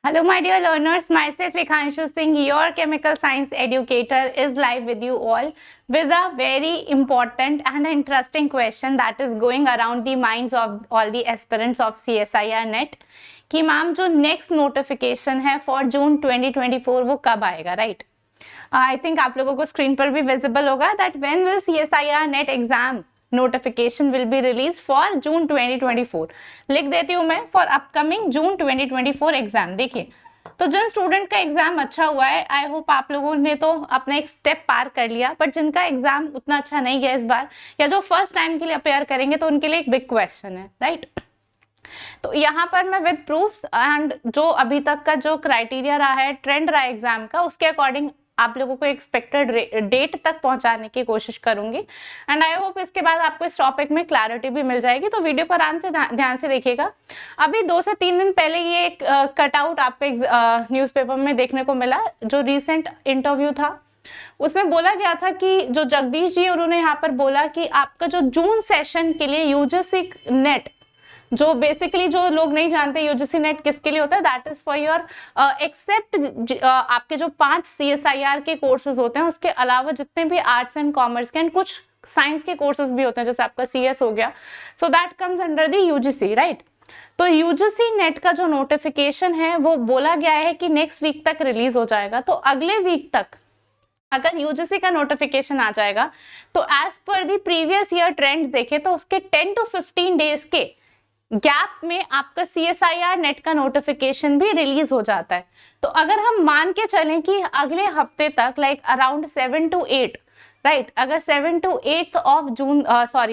Hello, my dear learners. Myself, Rekhanshu Singh, your chemical science educator, is live with you all with a very important and interesting question that is going around the minds of all the aspirants of CSIR NET कि ma'am जो next notification है for जून 2024 वो कब आएगा, right? I think आप लोगों को screen पर भी विजिबल होगा that when will CSIR net exam notification will be release for जून 2024. लिख देती हूँ मैं फॉर अपकमिंग जून 2024 एग्जाम. देखिए, तो जिन स्टूडेंट का एग्जाम अच्छा हुआ है, आई होप आप लोगों ने तो अपना एक स्टेप पार कर लिया, बट जिनका एग्जाम उतना अच्छा नहीं गया इस बार या जो फर्स्ट टाइम के लिए अपेयर करेंगे तो उनके लिए एक बिग क्वेश्चन है, राइट? तो यहाँ पर मैं विद प्रूफ्स एंड जो अभी तक का जो क्राइटेरिया रहा है, ट्रेंड रहा है एग्जाम का, उसके अकॉर्डिंग आप लोगों को एक्सपेक्टेड डेट तक पहुंचाने की कोशिश करूंगी. एंड आई होप इसके बाद आपको इस टॉपिक में क्लैरिटी भी मिल जाएगी. तो वीडियो को आराम से ध्यान से देखिएगा. अभी 2 से 3 दिन पहले ये एक कटआउट आपको न्यूज़पेपर में देखने को मिला. जो रिसेंट इंटरव्यू था उसमें बोला गया था कि जो जगदीश जी उन्होंने यहाँ पर बोला कि आपका जो जून सेशन के लिए यूजीसी नेट, जो बेसिकली जो लोग नहीं जानते यूजीसी नेट किसके लिए होता है, that is for your except आपके जो 5 CSIR के कोर्सेज होते हैं उसके अलावा जितने भी आर्ट्स एंड कॉमर्स के एंड कुछ साइंस के कोर्सेज भी होते हैं, जैसे आपका CS हो गया, so that comes under the UGC, right? तो यूजीसी नेट का जो नोटिफिकेशन है वो बोला गया है कि नेक्स्ट वीक तक रिलीज हो जाएगा. तो अगले वीक तक अगर यूजीसी का नोटिफिकेशन आ जाएगा तो as per the previous year trends देखे तो उसके 10 to 15 डेज के गैप में आपका CSIR नेट का नोटिफिकेशन भी रिलीज हो जाता है. तो अगर हम मान के चलें कि अगले हफ्ते तक लाइक अराउंड 7 to 8, राइट, अगर 7 to 8 ऑफ जून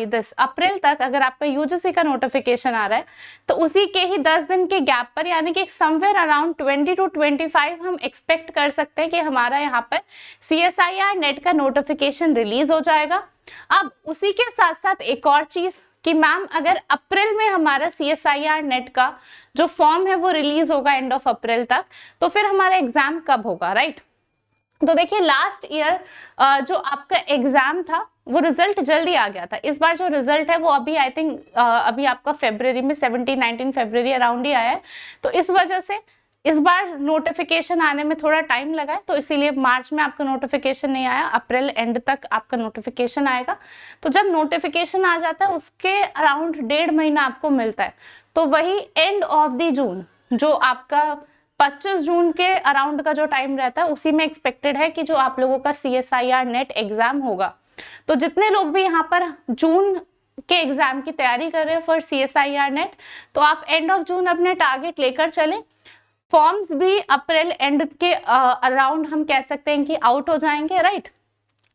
दिस अप्रैल तक अगर आपका यूजीसी का नोटिफिकेशन आ रहा है तो उसी के ही 10 दिन के गैप पर यानी कि समवेयर अराउंड 20 to 25 हम एक्सपेक्ट कर सकते हैं कि हमारा यहाँ पर CSIR नेट का नोटिफिकेशन रिलीज हो जाएगा. अब उसी के साथ साथ एक और चीज कि मैम अगर अप्रैल में हमारा CSIR नेट का जो फॉर्म है वो रिलीज होगा एंड ऑफ अप्रैल तक, तो फिर हमारा एग्जाम कब होगा, राइट? तो देखिए, लास्ट ईयर जो आपका एग्जाम था वो रिजल्ट जल्दी आ गया था. इस बार जो रिजल्ट है वो अभी आई थिंक अभी आपका फरवरी में 17-19 फरवरी अराउंड ही आया है. तो इस वजह से इस बार नोटिफिकेशन आने में थोड़ा टाइम लगा है, तो इसीलिए मार्च में आपका नोटिफिकेशन नहीं आया, अप्रैल एंड तक आपका नोटिफिकेशन आएगा. तो जब नोटिफिकेशन आ जाता है उसके अराउंड 1.5 महीना आपको मिलता है. तो वही एंड ऑफ द जून जो आपका 25 जून के अराउंड का जो टाइम रहता है उसी में एक्सपेक्टेड है कि जो आप लोगों का CSIR नेट एग्जाम होगा. तो जितने लोग भी यहाँ पर जून के एग्जाम की तैयारी कर रहे हैं फॉर CSIR नेट, तो आप एंड ऑफ जून अपने टारगेट लेकर चलें. फॉर्म्स भी अप्रैल एंड के अराउंड हम कह सकते हैं कि आउट हो जाएंगे, राइट?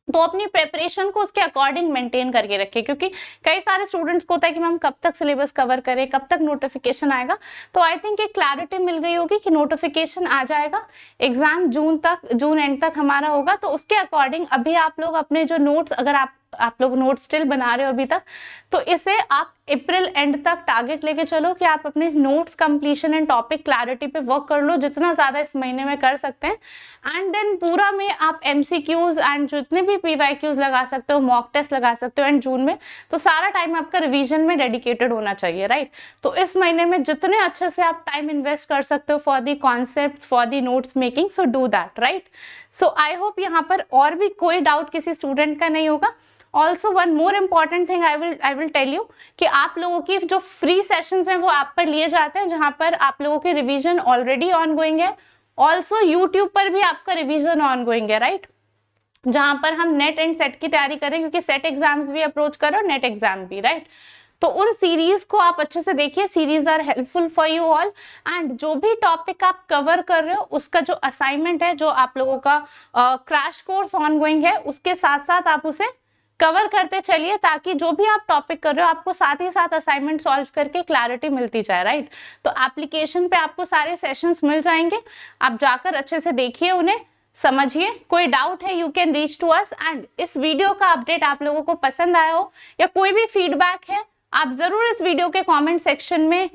तो अपनी प्रेपरेशन को उसके अकॉर्डिंग मेंटेन करके रखें, क्योंकि कई सारे स्टूडेंट्स को होता है कि मैम कब तक सिलेबस कवर करें, कब तक नोटिफिकेशन आएगा. तो आई थिंक एक क्लैरिटी मिल गई होगी कि नोटिफिकेशन आ जाएगा, एग्जाम जून एंड तक हमारा होगा. तो उसके अकॉर्डिंग अभी आप लोग अपने जो नोट्स, अगर आप लोग नोट स्टिल बना रहे हो अभी तक, तो इसे आप अप्रैल एंड तक टारगेट लेके चलो कि आप अपने notes completion and topic clarity पे वर्क कर लो जितना ज्यादा इस महीने में कर सकते हैं. एंड देन पूरा में आप MCQs एंड जितने भी PYQs लगा सकते हो, मॉक टेस्ट लगा सकते हो एंड जून में, तो सारा टाइम आपका रिवीजन में डेडिकेटेड होना चाहिए, राइट? तो इस महीने में जितने अच्छे से आप टाइम इन्वेस्ट कर सकते हो for the concepts, for the notes making, so do that, right? So I hope यहाँ पर और भी कोई डाउट किसी स्टूडेंट का नहीं होगा. Also one more important thing I will tell you कि आप लोगों की जो फ्री सेशंस हैं वो आप पर लिए जाते हैं, जहां पर आप लोगों की रिवीजन ऑलरेडी ऑन गोइंग है. ऑल्सो यूट्यूब पर भी आपका रिवीजन ऑन गोइंग है, राइट? जहां पर हम नेट एंड सेट की तैयारी करें, क्योंकि सेट एग्जाम्स भी अप्रोच करो, नेट एग्जाम भी, राइट? तो उन सीरीज को आप अच्छे से देखिए. Series are helpful for you all. And जो भी टॉपिक आप कवर कर रहे हो उसका जो असाइनमेंट है, जो आप लोगों का क्रैश कोर्स ऑन गोइंग है, उसके साथ साथ आप उसे कवर करते चलिए, ताकि जो भी आप टॉपिक कर रहे हो आपको साथ ही साथ असाइनमेंट सॉल्व करके क्लैरिटी मिलती जाए, राइट? तो एप्लीकेशन पे आपको सारे सेशंस मिल जाएंगे, आप जाकर अच्छे से देखिए, उन्हें समझिए. कोई डाउट है you can reach to us. And इस वीडियो का अपडेट आप लोगों को पसंद आया हो या कोई भी फीडबैक है, आप जरूर इस वीडियो के कॉमेंट सेक्शन में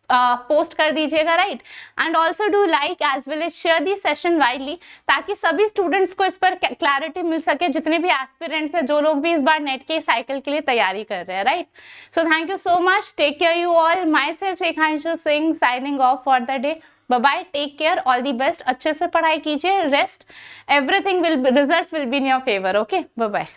पोस्ट कर दीजिएगा, right? And also do like as well as share the session widely, ताकि सभी स्टूडेंट्स को इस पर क्लैरिटी मिल सके, जितने भी एस्पिरेंट्स हैं, जो लोग भी इस बार नेट के साइकिल के लिए तैयारी कर रहे हैं, right? So thank you so much. Take care you all. Myself Rekhanshu Singh signing off for the day. Bye bye, take care, all the best, अच्छे से पढ़ाई कीजिए, rest, everything will, results will be in your favour, okay, bye bye.